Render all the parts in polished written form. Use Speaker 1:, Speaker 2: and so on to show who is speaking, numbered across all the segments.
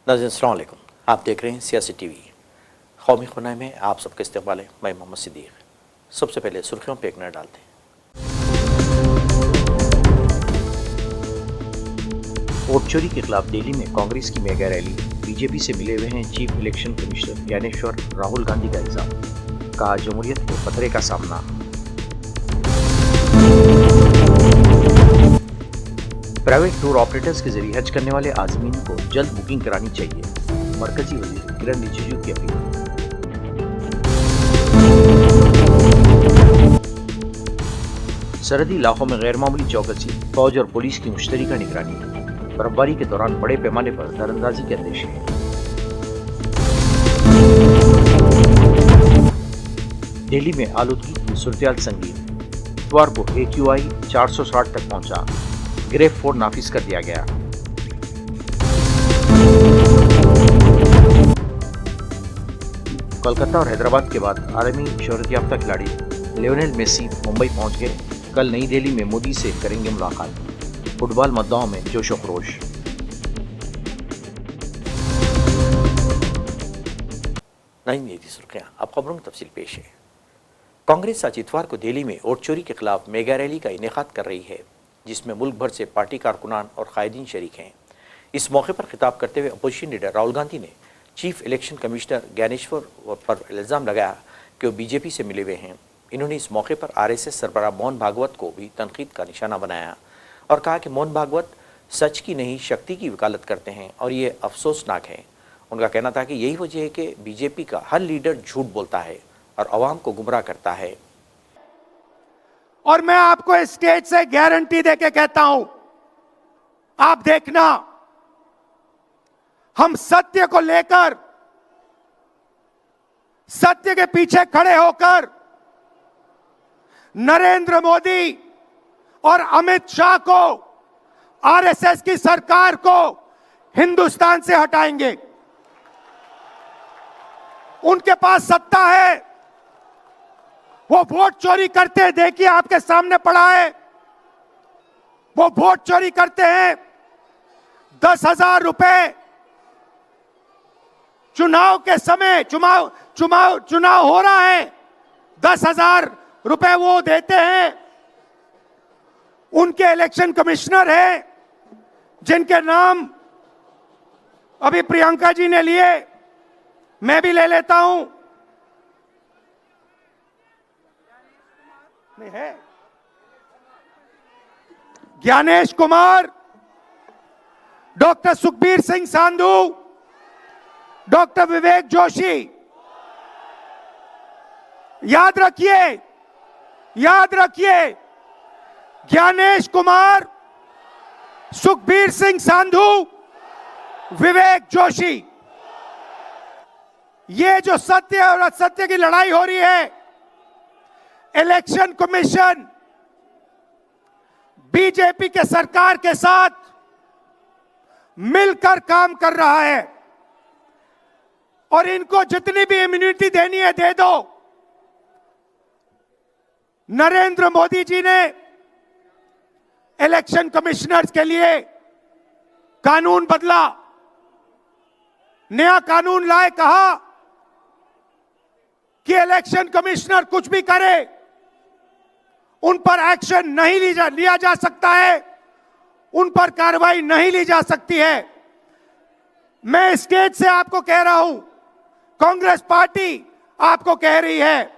Speaker 1: नाज़रीन अस्सलाम वालेकुम, आप देख रहे हैं सियासी टीवी। कौमी खुनाई में आप सबका इस्तकबाल है। मैं मोहम्मद सिद्दीक। सबसे पहले सुर्खियों पर एक नज़र डालते हैं। वोट चोरी के खिलाफ दिल्ली में कांग्रेस की मेगा रैली। बीजेपी से मिले हुए हैं chief election commissioner Dnyaneshwar. Rahul Gandhi का इल्जाम, कहा जमहूरियत को खतरे का सामना। प्राइवेट टूर ऑपरेटर्स के जरिए हज करने वाले आज़मीन को जल्द बुकिंग करानी चाहिए। मरकजी वज़ीर किरण रिजिजू की अपील। सरहदी इलाकों में गैर मामूली चौकसी, फौज और पुलिस की मुश्तरका निगरानी। बर्फबारी के दौरान बड़े पैमाने पर दरअंदाजी के अंदेशे। दिल्ली में आलूदगी की सूरत संगीन। इतवार को AQI 460 तक पहुंचा। ग्रेफ 4 नाफिज कर दिया गया। कोलकाता और हैदराबाद के बाद आलमी शोहरत याफ्ता खिलाड़ी लियोनेल मेसी मुंबई पहुंच गए। कल नई दिल्ली में मोदी से करेंगे मुलाकात। फुटबॉल मुद्दाओं में जोश व खरोश। नहीं थी सुर्खियां, अब खबरों की तफसील पेश है। कांग्रेस आज इतवार को दिल्ली में वोट चोरी के खिलाफ मेगा रैली का इनेकाद कर रही है, जिसमें मुल्क भर से पार्टी कारकुनान और कायदीन शरीक हैं। इस मौके पर खिताब करते हुए अपोजिशन लीडर राहुल गांधी ने चीफ इलेक्शन कमिश्नर ज्ञानेश्वर पर इल्ज़ाम लगाया कि वो बीजेपी से मिले हुए हैं। इन्होंने इस मौके पर RSS सरबराह मोहन भागवत को भी तनकीद का निशाना बनाया और कहा कि मोहन भागवत सच की नहीं शक्ति की वकालत करते हैं और ये अफसोसनाक है। उनका कहना था कि यही वजह है कि बीजेपी का हर लीडर झूठ बोलता है और अवाम को गुमराह करता है।
Speaker 2: और मैं आपको इस स्टेज से गारंटी देके कहता हूं, आप देखना, हम सत्य को लेकर, सत्य के पीछे खड़े होकर नरेंद्र मोदी और अमित शाह को, RSS की सरकार को हिंदुस्तान से हटाएंगे। उनके पास सत्ता है, वो वोट चोरी करते हैं। देखिए, आपके सामने पड़ा है, वो वोट चोरी करते हैं। 10,000 रुपए चुनाव के समय, चुनाव हो रहा है, 10,000 रुपए वो देते हैं। उनके इलेक्शन कमिश्नर हैं, जिनके नाम अभी प्रियंका जी ने लिए, मैं भी ले लेता हूं। है ज्ञानेश कुमार, डॉक्टर सुखबीर सिंह सांधू, डॉक्टर विवेक जोशी। याद रखिए, ज्ञानेश कुमार, सुखबीर सिंह सांधू, विवेक जोशी। ये जो सत्य और असत्य की लड़ाई हो रही है, इलेक्शन कमीशन बीजेपी के सरकार के साथ मिलकर काम कर रहा है और इनको जितनी भी इम्यूनिटी देनी है दे दो। नरेंद्र मोदी जी ने इलेक्शन कमिश्नर्स के लिए कानून बदला, नया कानून लाए, कहा कि इलेक्शन कमिश्नर कुछ भी करे, उन पर एक्शन नहीं लिया जा सकता है, उन पर कार्रवाई नहीं ली जा सकती है। मैं स्टेज से आपको कह रहा हूं, कांग्रेस पार्टी आपको कह रही है,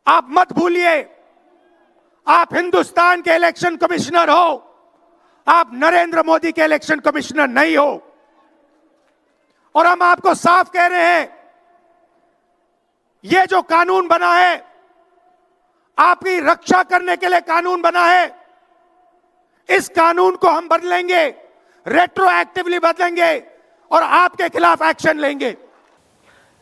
Speaker 2: आप मत भूलिए, आप हिंदुस्तान के इलेक्शन कमिश्नर हो, आप नरेंद्र मोदी के इलेक्शन कमिश्नर नहीं हो। और हम आपको साफ कह रहे हैं, यह जो कानून बना है, आपकी रक्षा करने के लिए कानून बना है। इस कानून को हम बदलेंगे, रेट्रोएक्टिवली बदलेंगे और आपके खिलाफ एक्शन लेंगे।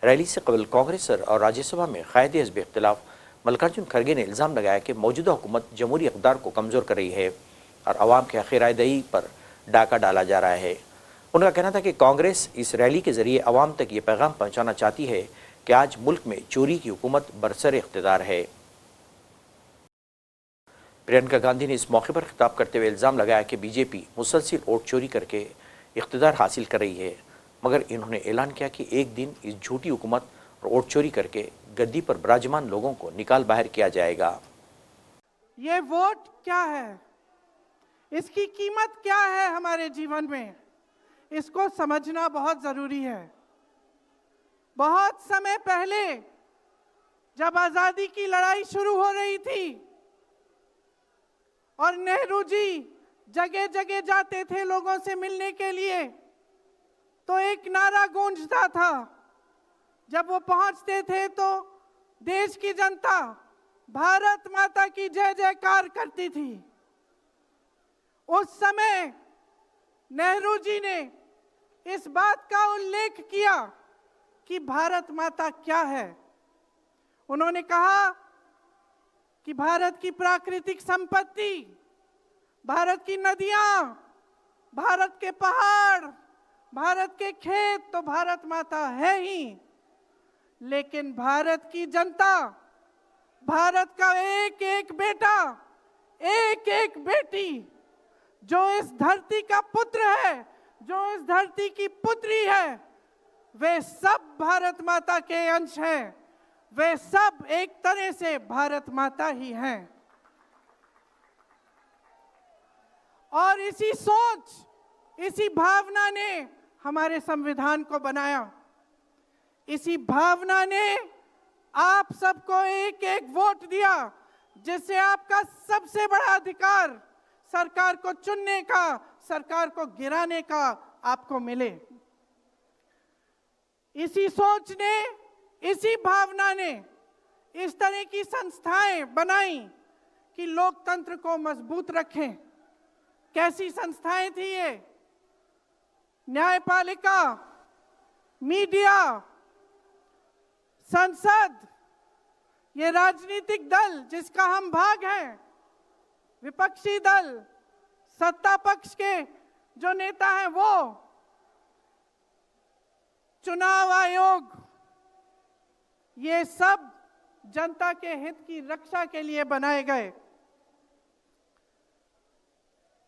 Speaker 1: रैली से कबल कांग्रेस और राज्यसभा में कायदे हिज़्ब इख्तिलाफ मल्लिकार्जुन खड़गे ने इल्ज़ाम लगाया कि मौजूदा हुकूमत जमहूरी इक़्तिदार को कमज़ोर कर रही है और अवाम के हक़ राय दही पर डाका डाला जा रहा है। उनका कहना था कि कांग्रेस इस रैली के ज़रिए अवाम तक ये पैगाम पहुँचाना चाहती है कि आज मुल्क में चोरी की हुकूमत बरसर इख्तिदार है। प्रियंका गांधी ने इस मौके पर खिताब करते हुए इल्ज़ाम लगाया कि बीजेपी मुसलसल वोट चोरी करके इख्तिदार हासिल कर रही है, मगर इन्होंने ऐलान किया कि एक दिन इस झूठी हुकूमत और वोट चोरी करके गद्दी पर विराजमान लोगों को निकाल बाहर किया जाएगा।
Speaker 3: ये वोट क्या है, इसकी कीमत क्या है हमारे जीवन में, इसको समझना बहुत जरूरी है। बहुत समय पहले जब आजादी की लड़ाई शुरू हो रही थी और नेहरू जी जगह जगह जाते थे लोगों से मिलने के लिए, तो एक नारा गूंजता था। जब वो पहुंचते थे तो देश की जनता भारत माता की जय जयकार करती थी। उस समय नेहरू जी ने इस बात का उल्लेख किया कि भारत माता क्या है। उन्होंने कहा कि भारत की प्राकृतिक संपत्ति, भारत की नदियां, भारत के पहाड़, भारत के खेत तो भारत माता है ही, लेकिन भारत की जनता, भारत का एक एक बेटा, एक एक बेटी, जो इस धरती का पुत्र है, जो इस धरती की पुत्री है, वे सब भारत माता के अंश हैं। वे सब एक तरह से भारत माता ही हैं। और इसी सोच, इसी भावना ने हमारे संविधान को बनाया। इसी भावना ने आप सबको एक एक वोट दिया, जिससे आपका सबसे बड़ा अधिकार सरकार को चुनने का, सरकार को गिराने का आपको मिले। इसी सोच ने, इसी भावना ने इस तरह की संस्थाएं बनाई कि लोकतंत्र को मजबूत रखें। कैसी संस्थाएं थी ये? न्यायपालिका, मीडिया, संसद, ये राजनीतिक दल जिसका हम भाग हैं, विपक्षी दल, सत्ता पक्ष के जो नेता हैं वो, चुनाव आयोग, ये सब जनता के हित की रक्षा के लिए बनाए गए।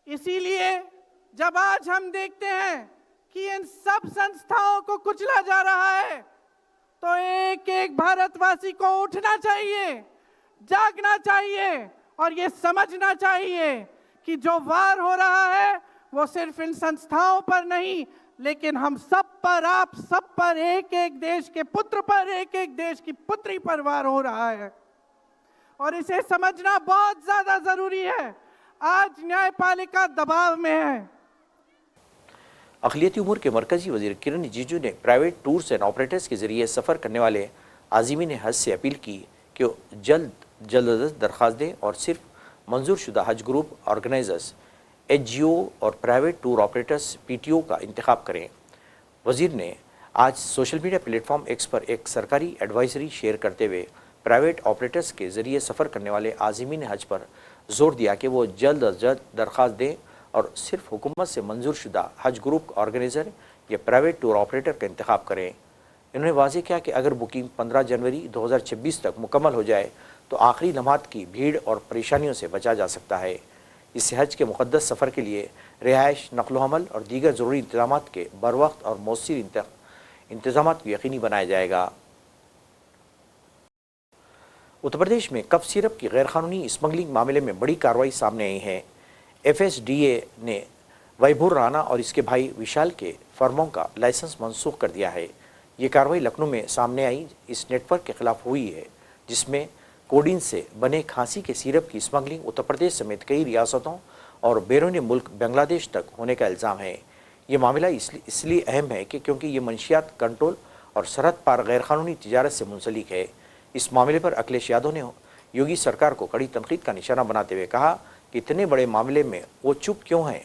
Speaker 3: इसीलिए जब आज हम देखते हैं कि इन सब संस्थाओं को कुचला जा रहा है, तो एक एक भारतवासी को उठना चाहिए, जागना चाहिए और ये समझना चाहिए कि जो वार हो रहा है वो सिर्फ इन संस्थाओं पर नहीं, लेकिन हम सब पर, आप सब पर, एक एक देश के पुत्र पर, एक एक देश की पुत्री पर वार हो रहा है। और इसे समझना बहुत ज्यादा जरूरी है। आज न्यायपालिका दबाव में है।
Speaker 1: अक़लियती उमूर के मरकजी वज़ीर किरण रिजिजू ने प्राइवेट टूर्स एंड ऑपरेटर्स के जरिए सफ़र करने वाले आज़मीन हज से अपील की कि जल्द दरख्वास्त दें और सिर्फ मंजूर शुदा हज ग्रुप ऑर्गेनाइजर्स, HGO और प्राइवेट टूर ऑपरेटर्स PTO का इंतखाब करें। वज़ीर ने आज सोशल मीडिया प्लेटफॉर्म X पर एक सरकारी एडवाइजरी शेयर करते हुए प्राइवेट ऑपरेटर्स के ज़रिए सफ़र करने वाले आज़मीन हज पर जोर दिया कि वो जल्द अज जल्द दरख्वास्त दें और सिर्फ हुकूमत से मंजूर शुदा हज ग्रुप ऑर्गेनाइज़र या प्राइवेट टूर ऑपरेटर का इंतखाब करें। इन्होंने वाज़ेह किया कि अगर बुकिंग 15 जनवरी 2026 तक मुकम्मल हो जाए तो आखिरी लम्हात की भीड़ और परेशानियों से बचा जा सकता है। इससे हज के मुक़द्दस सफ़र के लिए रिहाइश, नक़्ल हमल और दीगर ज़रूरी इंतज़ामात के बर वक्त और मौसर इंतज़ामात को यकीनी बनाया जाएगा। उत्तर प्रदेश में कफ सिरप की गैरकानूनी स्मगलिंग मामले में बड़ी कार्रवाई सामने आई है। FSDA ने वैभूर राणा और इसके भाई विशाल के फर्मों का लाइसेंस मनसूख कर दिया है। ये कार्रवाई लखनऊ में सामने आई इस नेटवर्क के खिलाफ हुई है, जिसमें कोडीन से बने खांसी के सिरप की स्मगलिंग उत्तर प्रदेश समेत कई रियासतों और बैरून मुल्क बांग्लादेश तक होने का इल्ज़ाम है। ये मामला इसलिए अहम है कि क्योंकि ये मंशियात कंट्रोल और सरहद पार गैरकानूनी तिजारत से मुंसलिक है। इस मामले पर अखिलेश यादव ने योगी सरकार को कड़ी तनकीद का निशाना बनाते हुए कहा कि इतने बड़े मामले में वो चुप क्यों हैं।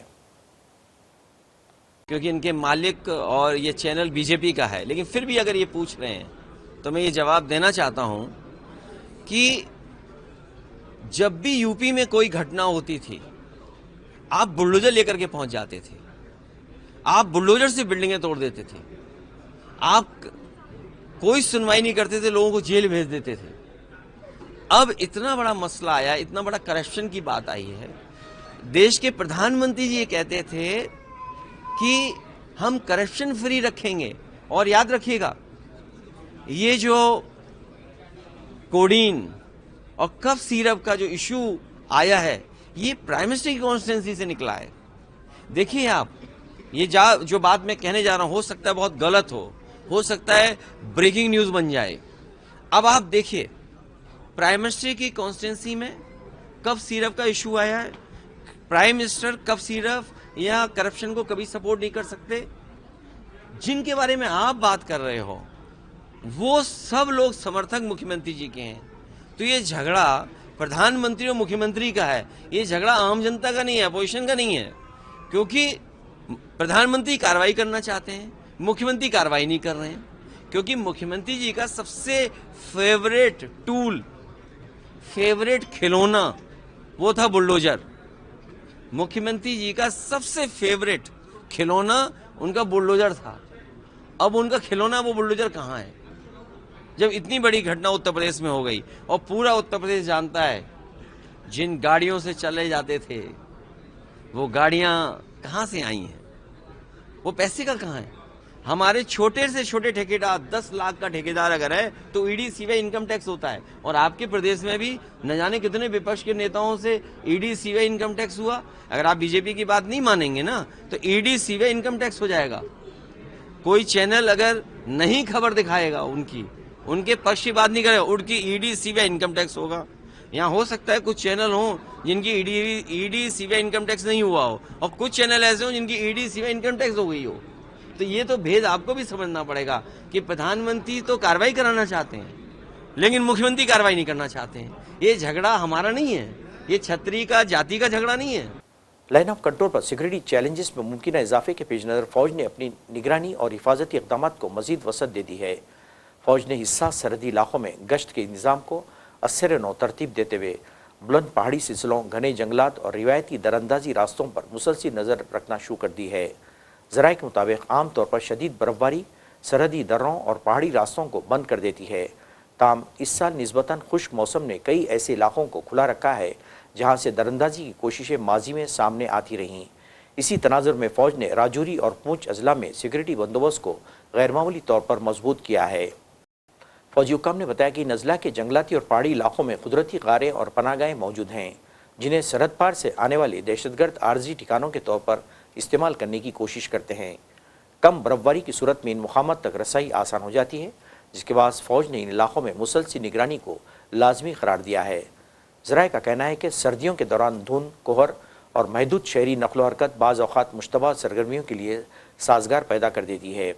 Speaker 4: क्योंकि इनके मालिक और ये चैनल बीजेपी का है, लेकिन फिर भी अगर ये पूछ रहे हैं तो मैं ये जवाब देना चाहता हूं कि जब भी यूपी में कोई घटना होती थी, आप बुलडोजर लेकर के पहुंच जाते थे, आप बुलडोजर से बिल्डिंगें तोड़ देते थे, आप कोई सुनवाई नहीं करते थे, लोगों को जेल भेज देते थे। अब इतना बड़ा मसला आया, इतना बड़ा करप्शन की बात आई है। देश के प्रधानमंत्री जी ये कहते थे कि हम करप्शन फ्री रखेंगे। और याद रखिएगा, ये जो कोडीन और कफ सिरप का जो इशू आया है, ये प्राइम मिनिस्टर की कॉन्स्टिट्यूंसी से निकला है। देखिए आप, ये जो बात मैं कहने जा रहा हूं, हो सकता है बहुत गलत हो सकता है ब्रेकिंग न्यूज बन जाए। अब आप देखिए, प्राइम मिनिस्टर की कॉन्स्टिट्यूंसी में कफ सिरप का इशू आया है। प्राइम मिनिस्टर कफ सिरप या करप्शन को कभी सपोर्ट नहीं कर सकते। जिनके बारे में आप बात कर रहे हो वो सब लोग समर्थक मुख्यमंत्री जी के हैं। तो ये झगड़ा प्रधानमंत्री और मुख्यमंत्री का है, ये झगड़ा आम जनता का नहीं है, अपोजिशन का नहीं है। क्योंकि प्रधानमंत्री कार्रवाई करना चाहते हैं, मुख्यमंत्री कार्रवाई नहीं कर रहे हैं। क्योंकि मुख्यमंत्री जी का सबसे फेवरेट टूल, फेवरेट खिलौना वो था बुलडोजर। मुख्यमंत्री जी का सबसे फेवरेट खिलौना उनका बुलडोजर था। अब उनका खिलौना वो बुलडोजर कहां है? जब इतनी बड़ी घटना उत्तर प्रदेश में हो गई और पूरा उत्तर प्रदेश जानता है जिन गाड़ियों से चले जाते थे वो गाड़ियां कहां से आई हैं, वो पैसे का कहां है? हमारे छोटे से छोटे ठेकेदार, 10 लाख का ठेकेदार अगर है तो ईडी सीवे इनकम टैक्स होता है। और आपके प्रदेश में भी न जाने कितने विपक्ष के नेताओं से ईडी सीवे इनकम टैक्स हुआ। अगर आप बीजेपी की बात नहीं मानेंगे ना तो ईडी सीवे इनकम टैक्स हो जाएगा। कोई चैनल अगर नहीं खबर दिखाएगा, उनके पक्ष की बात नहीं करेगा, उनकी ईडी सीवे इनकम टैक्स होगा। यहाँ हो सकता है कुछ चैनल हो जिनकी ईडी सीवे इनकम टैक्स नहीं हुआ हो, और कुछ चैनल ऐसे हो जिनकी ईडी सीवे इनकम टैक्स हो गई हो। तो ये तो भेद आपको भी समझना पड़ेगा कि प्रधानमंत्री तो कार्रवाई कराना चाहते हैं लेकिन मुख्यमंत्री कार्रवाई नहीं करना चाहते हैं। ये झगड़ा हमारा नहीं है, ये छत्री का जाति का झगड़ा नहीं है।
Speaker 1: लाइन ऑफ कंट्रोल पर सिक्योरिटी चैलेंजेस में मुमकिन इजाफे के पेश नज़र फौज ने अपनी निगरानी और हिफाजती इक़दाम को मजीद वसअत दे दी है। फौज ने हिस्सा सरहदी इलाकों में गश्त के इंतजाम को असर नौ तरतीब देते हुए बुलंद पहाड़ी सिलसिलों, घने जंगलात और रिवायती दरअंदाजी रास्तों पर मुसलसल नज़र रखना शुरू कर दी है। ज़राए के मुताबिक आम तौर पर शदीद बर्फबारी सरहदी दर्रों और पहाड़ी रास्तों को बंद कर देती है। ताम इस साल निस्बतन खुश्क मौसम ने कई ऐसे इलाकों को खुला रखा है जहाँ से दरअंदाजी की कोशिशें माजी में सामने आती रहीं। इसी तनाजुर में फ़ौज ने राजौरी और पूंछ अजला में सिक्योरिटी बंदोबस्त को गैरमामूली तौर पर मजबूत किया है। फौजी हुक्काम ने बताया कि नज़ला के जंगलाती और पहाड़ी इलाकों में कुदरती गारें और पनाहगाहें मौजूद हैं जिन्हें सरहद पार से आने वाले दहशतगर्द आर्जी ठिकानों के तौर पर इस्तेमाल करने की कोशिश करते हैं। कम बर्फबारी की सूरत में इन मुकामात तक रसाई आसान हो जाती है, जिसके बाद फ़ौज ने इन इलाकों में मुसलसल निगरानी को लाजमी करार दिया है। ज़राए का कहना है कि सर्दियों के दौरान धुंध, कोहर और महदूद शहरी नकलो हरकत बाज़ औक़ात मुश्तबा सरगर्मियों के लिए साजगार पैदा कर देती है।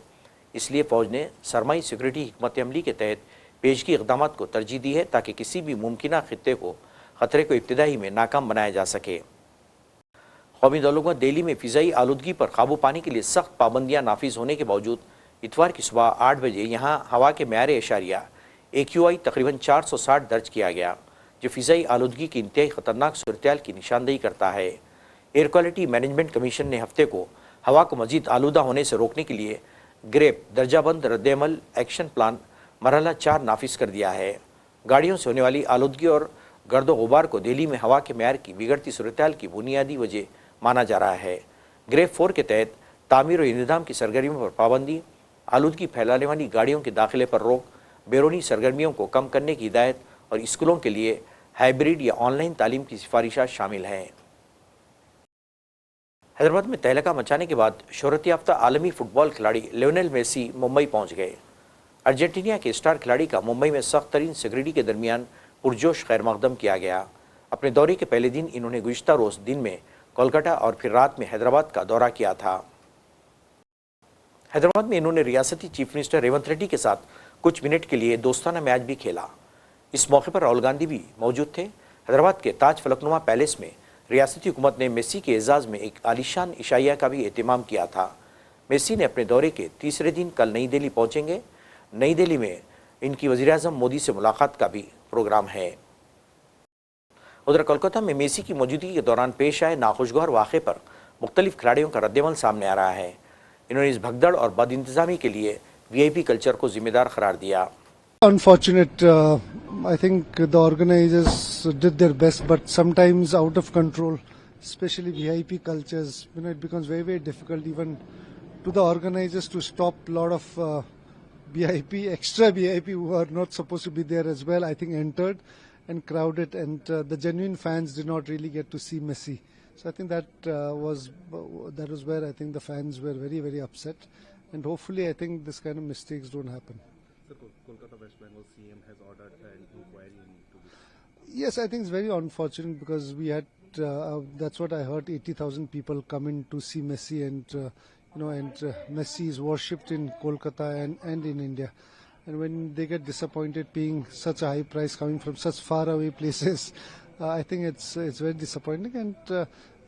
Speaker 1: इसलिए फ़ौज ने सरमाई सिक्योरिटी हिकमत अमली के तहत पेशगी इक़दाम को तरजीह दी है ताकि किसी भी मुमकिन ख़तरे को इब्तिदाई में नाकाम बनाया जा सके। कौमी दलों को दिल्ली में फ़िज़ाई आलूदगी पर काबू पाने के लिए सख्त पाबंदियाँ नाफिज होने के बावजूद इतवार की सुबह 8 बजे यहाँ हवा के म्यार एशारिया AQI तकरीबन 460 दर्ज किया गया, जो फ़िज़ाई आलूदगी की इंतहाई ख़तरनाक सूरत की निशानदेही करता है। एयर क्वालिटी मैनेजमेंट कमीशन ने हफ्ते को हवा को मज़ीद आलूदा होने से रोकने के लिए ग्रेप दर्जाबंद रद्दअमल एक्शन प्लान मरहला 4 नाफिज कर दिया है। गाड़ियों से होने वाली आलूदगी और गर्दो गुबार को दिल्ली में हवा के म्यार की बिगड़ती सूरत की बुनियादी वजह माना जा रहा है। ग्रेप 4 के तहत तामीर और इंतजाम की सरगर्मियों पर पाबंदी, आलूदगी फैलाने वाली गाड़ियों के दाखिले पर रोक, बैरूनी सरगर्मियों को कम करने की हिदायत और स्कूलों के लिए हाइब्रिड या ऑनलाइन तालीम की सिफारिशात शामिल हैं। हैदराबाद में तहलका मचाने के बाद शोहरत याफ्ता आलमी फुटबॉल खिलाड़ी लियोनेल मेसी मुंबई पहुंच गए। अर्जेंटीना के स्टार खिलाड़ी का मुंबई में सख्त तरीन सिक्योरिटी के दरमियान पुरजोश खैर मकदम किया गया। अपने दौरे के पहले दिन इन्होंने गुज़िश्ता रोज़ दिन में कोलकाता और फिर रात में हैदराबाद का दौरा किया था। हैदराबाद में इन्होंने रियासती चीफ मिनिस्टर रेवंत रेड्डी के साथ कुछ मिनट के लिए दोस्ताना मैच भी खेला। इस मौके पर राहुल गांधी भी मौजूद थे। हैदराबाद के ताज फलकनुमा पैलेस में रियासती हुकूमत ने मेसी के एजाज़ में एक आलीशान इशाइया का भी एहतमाम किया था। मेसी ने अपने दौरे के तीसरे दिन कल नई दिल्ली पहुँचेंगे। नई दिल्ली में इनकी वज़ीर-ए-आज़म मोदी से मुलाकात का भी प्रोग्राम है। उधर कोलकाता में मेसी की मौजूदगी के दौरान पेश आए नाखुशगवार वाक़े पर मुख्तलिफ खिलाड़ियों का रद्दअमल सामने आ रहा है। इन्होंने इस भगदड़ और बदइंतज़ामी के लिए VIP कल्चर को जिम्मेदार करार दिया।
Speaker 5: Unfortunate, I think the organizers did their best, but sometimes out of control, especially VIP cultures, it becomes very, very difficult even to the organizers to stop a lot of VIP, extra VIP who are not supposed to be there as well, I think entered and crowded, and the genuine fans did not really get to see Messi. So I think that was where I think the fans were very, very upset, and hopefully I think this kind of mistakes don't happen.
Speaker 6: So Kolkata West Bengal CM has ordered an inquiry into this.
Speaker 5: Yes, I think it's very unfortunate because we had, that's what I heard, 80,000 people come in to see Messi, and Messi is worshipped in Kolkata and in India. And when they get disappointed paying such a high price coming from such far away places, I think it's very disappointing. And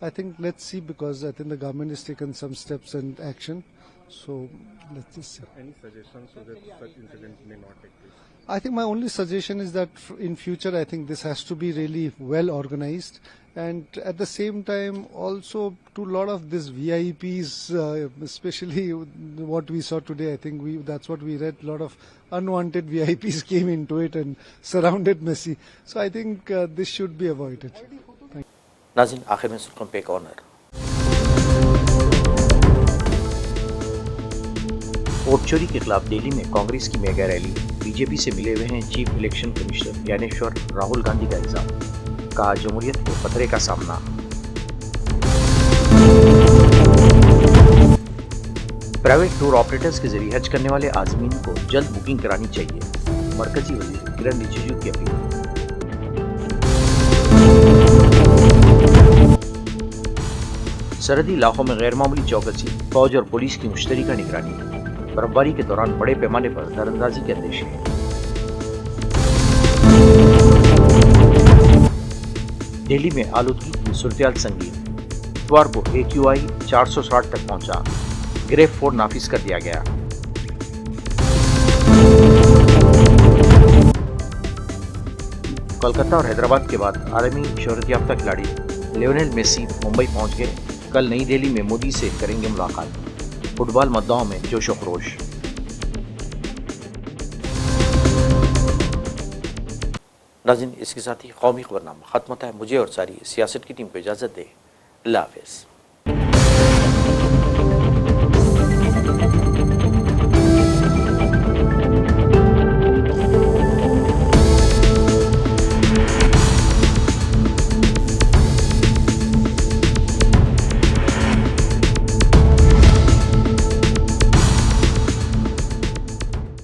Speaker 5: I think let's see, because I think the government has taken some steps and action. So let's just see.
Speaker 6: Any suggestions so that such incidents may not take place?
Speaker 5: I think my only suggestion is that in future, I think this has to be really well organized, and at the same time also to a lot of these VIPs, especially what we saw today. I think that's what we read. A lot of unwanted VIPs came into it and surrounded Messi. So I think this should be avoided.
Speaker 1: नाज़रीन, आखिर में सुर्खियों पे एक honour. Vote चोरी के खिलाफ दिल्ली में कांग्रेस की मेगा रैली। बीजेपी से मिले हुए हैं chief election commissioner Dnyaneshwar Rahul Gandhi का इल्जाम, कहा जमहूरियत को खतरे का सामना। प्राइवेट टूर ऑपरेटर्स के जरिए हज करने वाले आज़मीन को जल्द बुकिंग करानी चाहिए, मरकजी वजीर किरण रिजिजू की अपील। सरहदी इलाकों में गैर मामूली चौकसी, फौज और पुलिस की मुश्तरका निगरानी। बर्फबारी के दौरान बड़े पैमाने पर दरअंदाजी के अंदेशे। दिल्ली में आलूदगी की सूरत संगीन, इतवार को AQI 460 तक पहुंचा, ग्रेफ 4 नाफिज कर दिया गया। कोलकाता और हैदराबाद के बाद आलमी शोहरत याफ्ता खिलाड़ी लियोनेल मेसी मुंबई पहुंच गए। कल नई दिल्ली में मोदी से करेंगे मुलाकात। फुटबॉल मुद्दाओं में जोश व खरोश। नाज़रीन, इसके साथ ही कौमी खबरनामा खत्म होता है। मुझे और सारी सियासत की टीम को इजाज़त दें। अल्लाह हाफ़िज़।